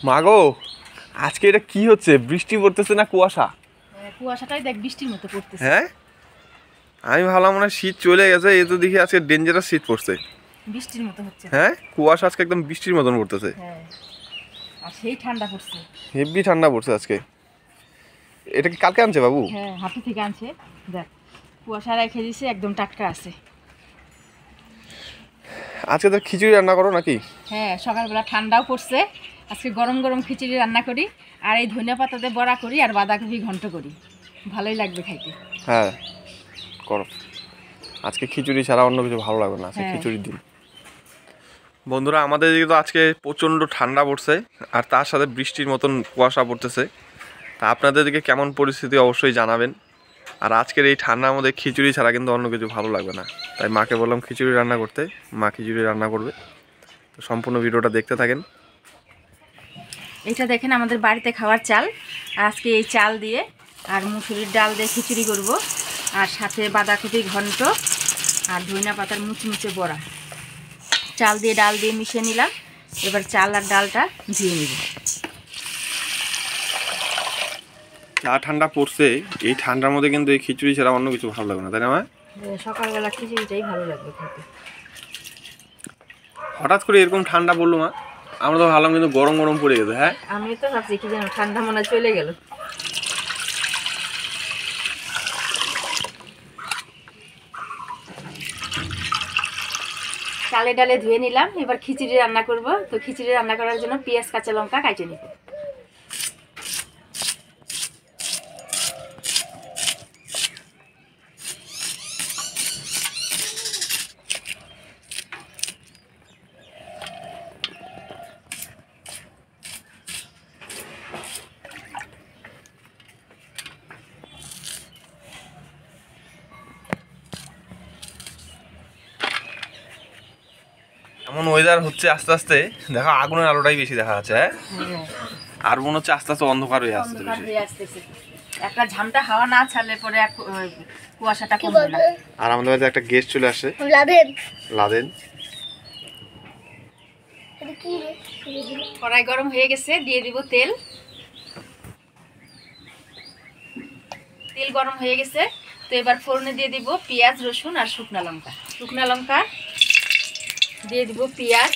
মাগো আজকে এটা কি হচ্ছে? বৃষ্টি পড়তেছে না কুয়াশা? কুয়াশাটাই দেখ বৃষ্টির মতো পড়তেছে। হ্যাঁ আমি ভাবলাম মনে হয় শীত চলে গেছে, এই তো দেখি আজকে ডেঞ্জারাস শীত পড়ছে। বৃষ্টির মতো হচ্ছে। হ্যাঁ কুয়াশা আজকে একদম বৃষ্টির মতন পড়তেছে। হ্যাঁ আর সেই ঠান্ডা পড়ছে, হেভি ঠান্ডা পড়ছে আজকে। এটা কি কালকে আনছে বাবু? হ্যাঁ হাঁটু থেকে আনছে, দেখ কুয়াশা রেখে দিয়েছে, একদম টাটকা আছে। আজকে তো খিচুড়ি রান্না করো নাকি? হ্যাঁ সকালবেলা ঠান্ডাও পড়ছে, আজকে গরম গরম খিচুড়ি রান্না করি, আর এই ধনিয়া পাতাতে বড়া করি, আর বাঁধাকপি ঘন্ট করি, ভালোই লাগবে খাইতে। হ্যাঁ করো, আজকে খিচুড়ি ছাড়া অন্য কিছু ভালো লাগবে না, আজকে খিচুড়ির দিন। বন্ধুরা আমাদের এদিকে তো আজকে প্রচণ্ড ঠান্ডা পড়ছে, আর তার সাথে বৃষ্টির মতন কুয়াশা পড়তেছে। তা আপনাদের দিকে কেমন পরিস্থিতি অবশ্যই জানাবেন। আর আজকের এই ঠান্ডার মধ্যে খিচুড়ি ছাড়া কিন্তু অন্য কিছু ভালো লাগবে না, তাই মাকে বললাম খিচুড়ি রান্না করতে, মা খিচুড়ি রান্না করবে। তো সম্পূর্ণ ভিডিওটা দেখতে থাকেন। এটা দেখেন আমাদের বাড়িতে খাওয়ার চাল, আজকে এই চাল দিয়ে আর মুসুরির ডাল দিয়ে খিচুড়ি করব, আর সাথে বাঁধাকপি ঘন্ট আর ধনিয়া পাতার মুচমুচে বড়া। চাল দিয়ে ডাল দিয়ে মিশিয়ে নিলাম, এবার চাল আর ডালটা ধুয়ে নিব। যা ঠান্ডা পড়ছে, এই ঠান্ডার মধ্যে কিন্তু এই খিচুড়ি ছাড়া অন্য কিছু ভালো লাগবে না, তাই না মা? সকালবেলা খিচুড়িটাই ভালো লাগবে খেতে। হঠাৎ করে এরকম ঠান্ডা পড়লো মা, আমরা তো ভাবলাম কিন্তু গরম গরম পড়ে গেছে। হ্যাঁ আমি তো ভাবছি কি যেন ঠান্ডা মনে চলে গেল। চালে ডালে ধুয়ে নিলাম, এবার খিচুড়ি রান্না করব। তো খিচুড়ি রান্না করার জন্য পেঁয়াজ কাঁচা লঙ্কা কাটে নিব। এমন ওয়েদার হচ্ছে আস্তে আস্তে, দেখো আগুনের আলোটাই বেশি দেখা যাচ্ছে। হ্যাঁ আর মনে হচ্ছে আস্তে আস্তে অন্ধকার হয়ে আসছে বেশি। একটা ঝামটা হাওয়া না ছাড়লে পরে কুয়াশাটা কমবে না। আর আমাদের বাড়িতে একটা গেস্ট চলে আসে, লাদেন। কড়াই গরম হয়ে গেছে, দিয়ে দিব তেল। তেল গরম হয়ে গেছে, তো এবার ফোড়নে দিয়ে দিব পেঁয়াজ রসুন আর শুকনো লঙ্কা। শুকনো লঙ্কা দিয়ে দিব, পেঁয়াজ,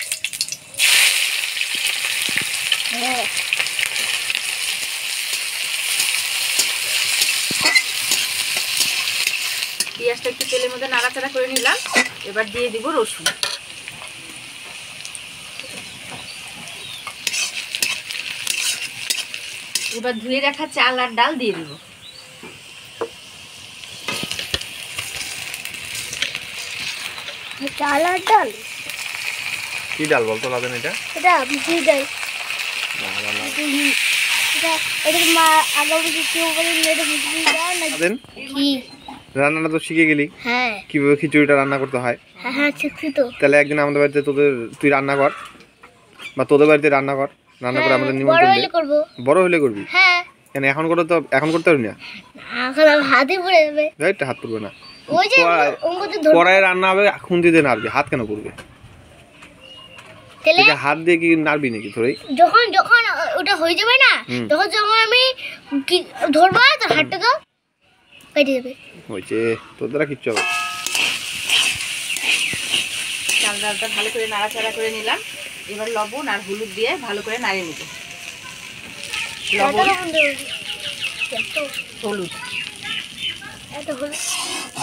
পেঁয়াজটা একটু তেলের মধ্যে নাড়াচাড়া করে নিলাম। এবার দিয়ে দিব রসুন। এবার ধুয়ে রাখা চাল আর ডাল দিয়ে দিব। চাল আর ডাল? কি ডাল বলতো লাদেন? এটা এটা মুসুরির ডাল। রান্নাটা তো শিখে গেলি, হ্যাঁ কিভাবে খিচুড়িটা রান্না করতে হয়। হ্যাঁ শিখছি তো। তাহলে একদিন আমাদের বাড়িতে তুই রান্না কর, বা তোদের বাড়িতে রান্না করে আমাদের নিমন্ত্রণ দে। বড় হলে করবি? হ্যাঁ। কেন এখন করতে পারবি না? এখন হাতে পড়ে যাবে। রাইট, হাত পড়বে না। ওই যে কড়াই রান্না হবে, খুন্তি দিয়ে নাড়বি, হাত কেন পড়বে? তাহলে হাত দিয়ে কি নাড়বি নাকি ধরে? যখন ওটা হয়ে যাবে না, তখন আমি ধরবো, তোর হাতটা তো কেটে যাবে। হয়েছে, তোর দ্বারা কিচ্ছু হবে। চাল ডালটা ভালো করে নাড়াচাড়া করে নিলাম। এবার লবণ আর হলুদ দিয়ে ভালো করে নাড়িয়ে নিব। হলুদ,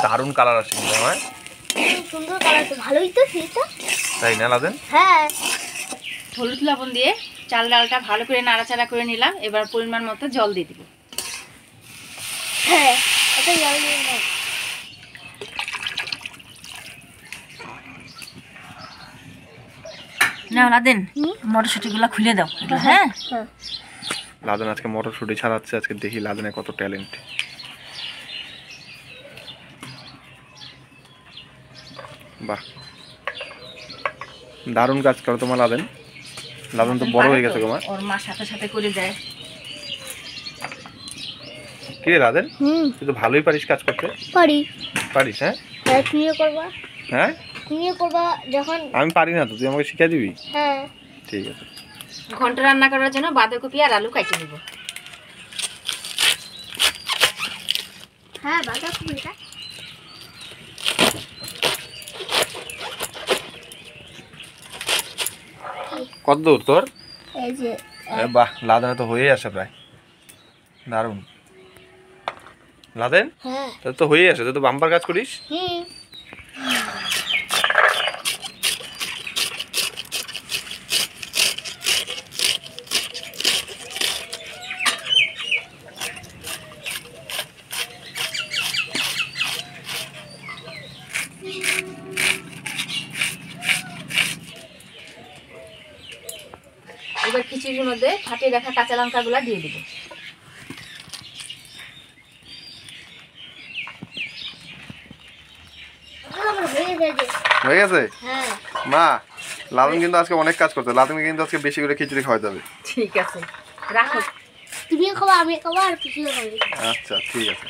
দারুণ কালার আসে কিন্তু আমার। সুন্দর কালার তো, ভালোই তো ফিলটা, তাই না লাদেন? হ্যাঁ। হলুদ লবণ দিয়ে চাল ডালটা ভালো করে নাড়াচাড়া করে নিলাম। এবার পরিমাণ মতো জল দিয়ে দিব। হ্যাঁ এটা জল দিয়ে নাও। নাও লাদেন, মটরশুঁটিগুলো খুলে দাও। হ্যাঁ লাদেন আজকে মটরশুঁটি ছাড়াচ্ছে, আজকে দেখি লাদেনের কত ট্যালেন্ট। বাহ, দারুণ কাজ করো তোমার লাদেন। লাদেন তো বড় হয়ে গেছে তোমার। ওর মা সাথে সাথে করে দেয়। কি রে লাদেন, তুই তো ভালোই পারিস কাজ করতে। পারিস? হ্যাঁ তুমিও করবা। হ্যাঁ তুমিও করবা যখন। আমি পারি না তো, তুই আমাকে শিখিয়ে দিবি? হ্যাঁ ঠিক আছে। ঘন্ট রান্না করার জন্য বাঁধাকপি আর আলু কাটে নেব। হ্যাঁ বাঁধাকপিটা কত দূর তোর? এই যে বাহ, লাদেনে তো হয়েই আসে প্রায়। দারুণ লাদেন, হ্যাঁ তো হয়েই আসে, তুই তো বাম্পার কাজ করিস। হুম এবার খিচুড়ির মধ্যে ফাটিয়ে রাখা কাঁচা লঙ্কাগুলো দিয়ে দিব। আমার হয়ে গেছে। হয়ে গেছে? হ্যাঁ মা, লাদেন কিন্তু আজকে অনেক কাজ করতে, লাদেনকে কিন্তু আজকে বেশি করে খিচুড়ি খাওয়াতে হবে। ঠিক আছে, রাখো। তুমিও খাবো, আমি খাবো, আর পিছিয়ে খাবে। আচ্ছা ঠিক আছে।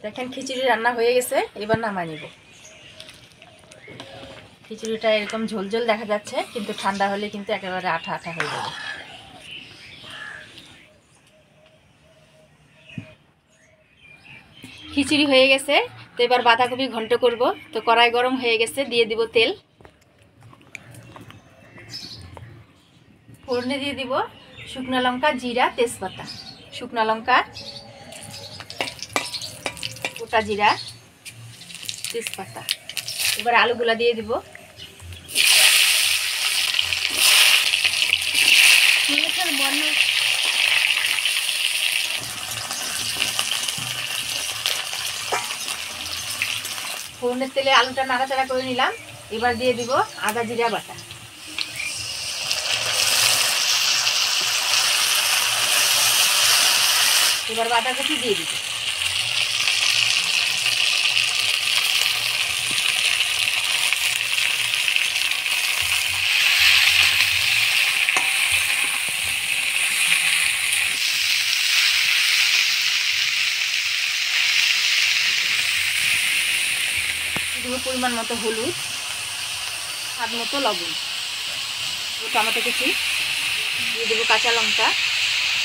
দেখেন খিচুড়ি রান্না হয়ে গেছে, এবার নামাই নিব। খিচুড়িটা এরকম ঝোলঝোল দেখা যাচ্ছে, কিন্তু ঠান্ডা হলে কিন্তু একেবারে আঠা আঠা হয়ে যাবে। খিচুড়ি হয়ে গেছে, তো এবার বাঁধাকপি ঘন্ট করব। তো কড়াই গরম হয়ে গেছে, দিয়ে দিব তেল। ফোড়নে দিয়ে দিব শুকনো লঙ্কা, জিরা, তেজপাতা। শুকনো লঙ্কা, গোটা জিরা, তেজপাতা। এবার আলুগুলা দিয়ে দিব। ফোড়নের তেলে আলুটা নাড়াচাড়া করে নিলাম। এবার দিয়ে দিব আদা জিরা বাটা। এবার বাঁধাকপি দিয়ে দিব। দিব পরিমাণ মতো হলুদ, স্বাদ মতো লবণ, টমেটো কুচি, দিয়ে দেবো কাঁচা লঙ্কা।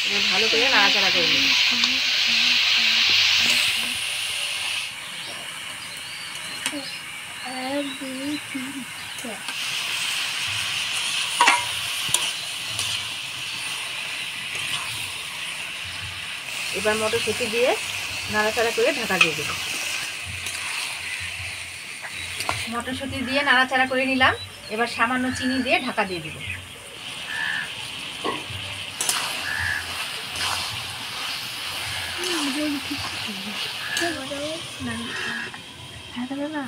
এবার ভালো করে নাড়াচাড়া করে নেব। এবার মটরশুঁটি দিয়ে নাড়াচাড়া করে ঢাকা দিয়ে দেবো। মটরশুঁটি দিয়ে নাড়াচাড়া করে নিলাম। এবার সামান্য চিনি দিয়ে ঢাকা দিয়ে দেবো।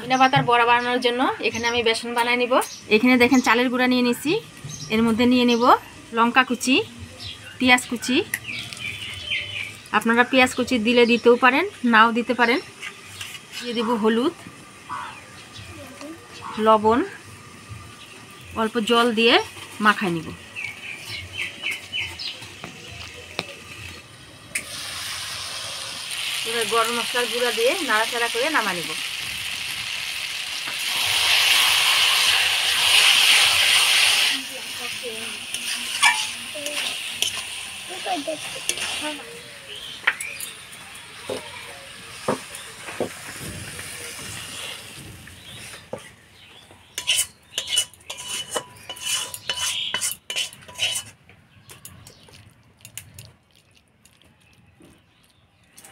ধনিয়া পাতার বড়া বানানোর জন্য এখানে আমি বেসন বানাই নিব। এখানে দেখেন চালের গুঁড়া নিয়ে নিছি। এর মধ্যে নিয়ে নেব লঙ্কা কুচি, পেঁয়াজ কুচি। আপনারা পেঁয়াজ কুচি দিলে দিতেও পারেন, নাও দিতে পারেন। দিয়ে দেব হলুদ, লবণ, অল্প জল দিয়ে মাখাই নিব। এবার গরম মশলার গুঁড়া দিয়ে নাড়াচাড়া করে নামা নিব।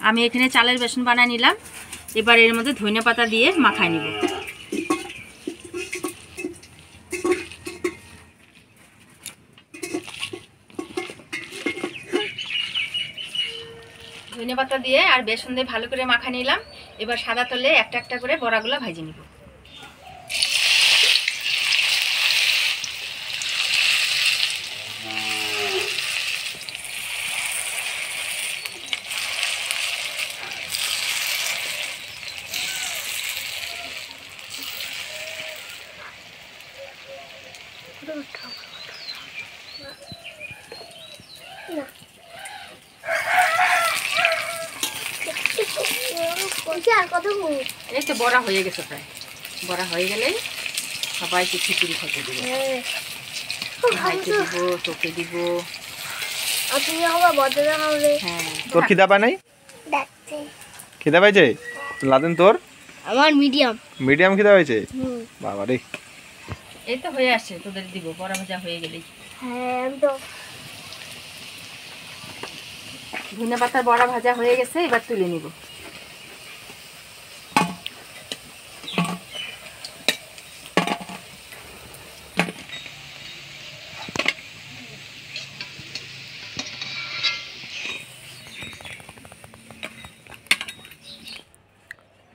আমি এখানে চালের বেসন বানিয়ে নিলাম। এবার এর মধ্যে ধনিয়া পাতা দিয়ে মাখাই নিব। ধনিয়া পাতা দিয়ে আর বেসন দিয়ে ভালো করে মাখা নিলাম। এবার সাদা তলে একটা একটা করে বড়াগুলো ভেজে নিব। আর কত এই তো বড়া হয়ে গেছে প্রায়। বড়া হয়ে গেলেই সবাইকে খিচুড়ি খেতে দিব। ভাইকে দিব, তোকে দিব। আর তুমি আমার বড়দা খাবে। হ্যাঁ তোর খিদা পায় নাই? দেখতে খিদা পাইছে লাদেন তোর? আমার মিডিয়াম। মিডিয়াম খিদা পাইছে? বাবা রে। এই তো হয়ে আসছে, তোদের দিব বড়া ভাজা হয়ে গেলেই। হ্যাঁ আমি তো ধনে পাতার বড়া ভাজা হয়ে গেছে, এবার তুলে নিব।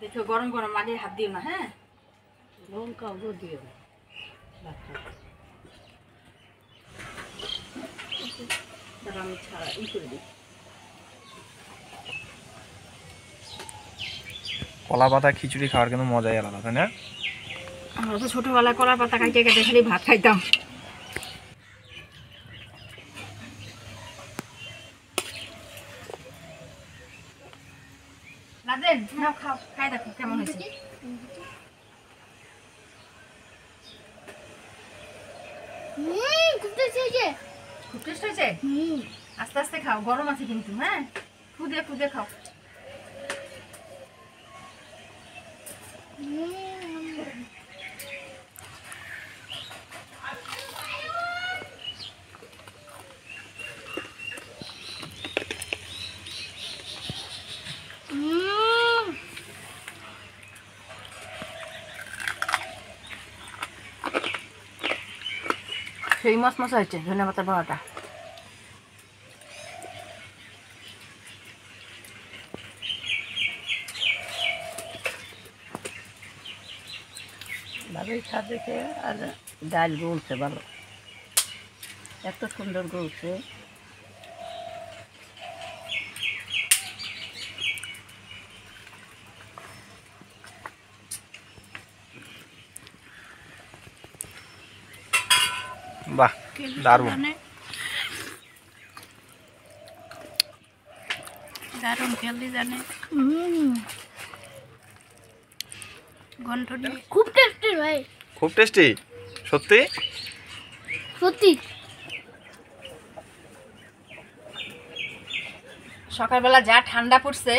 দেখো গরম গরম মাঝে হাত দিও না, হ্যাঁ লঙ্কা দিও না। আমি ছাড়া ই করে দিই। কলা পাতা খিচুড়ি খাওয়ার কিন্তু মজাই আলাদা, তাই না? আমরা তো ছোটবেলায় কলা পাতা কাটে কেটে খালি ভাত খাইতাম। লাদেন নাও খাও, খাই দেখো কেমন হয়েছে। খুব টেস্টি হয়েছে। খুব টেস্ট হয়েছে। আস্তে আস্তে খাও, গরম আছে কিন্তু, হ্যাঁ খুদে খুদে খাও। সেই মাছ মশা হয়েছে ধনে পাতার বড়াটা। ভালোই স্বাদ দেখে, আর ডাল গলছে ভালো, এত সুন্দর গলছে। বাহ দারুণ। দারুণ খেলতে জানে। ঘন্টটি খুব টেস্টি ভাই, খুব টেস্টি সত্যি। সত্যি। সকালবেলা যা ঠান্ডা পড়ছে,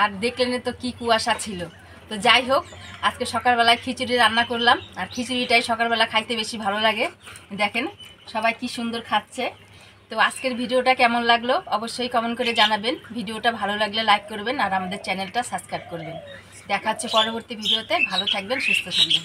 আর দেখলেন তো কি কুয়াশা ছিল। তো যাই হোক, আজকে সকালবেলায় খিচুড়ি রান্না করলাম, আর খিচুড়িটাই সকালবেলা খাইতে বেশি ভালো লাগে। দেখেন সবাই কি সুন্দর খাচ্ছে। তো আজকের ভিডিওটা কেমন লাগলো অবশ্যই কমেন্ট করে জানাবেন। ভিডিওটা ভালো লাগলে লাইক করবেন, আর আমাদের চ্যানেলটা সাবস্ক্রাইব করবেন। দেখা হচ্ছে পরবর্তী ভিডিওতে। ভালো থাকবেন, সুস্থ থাকবেন।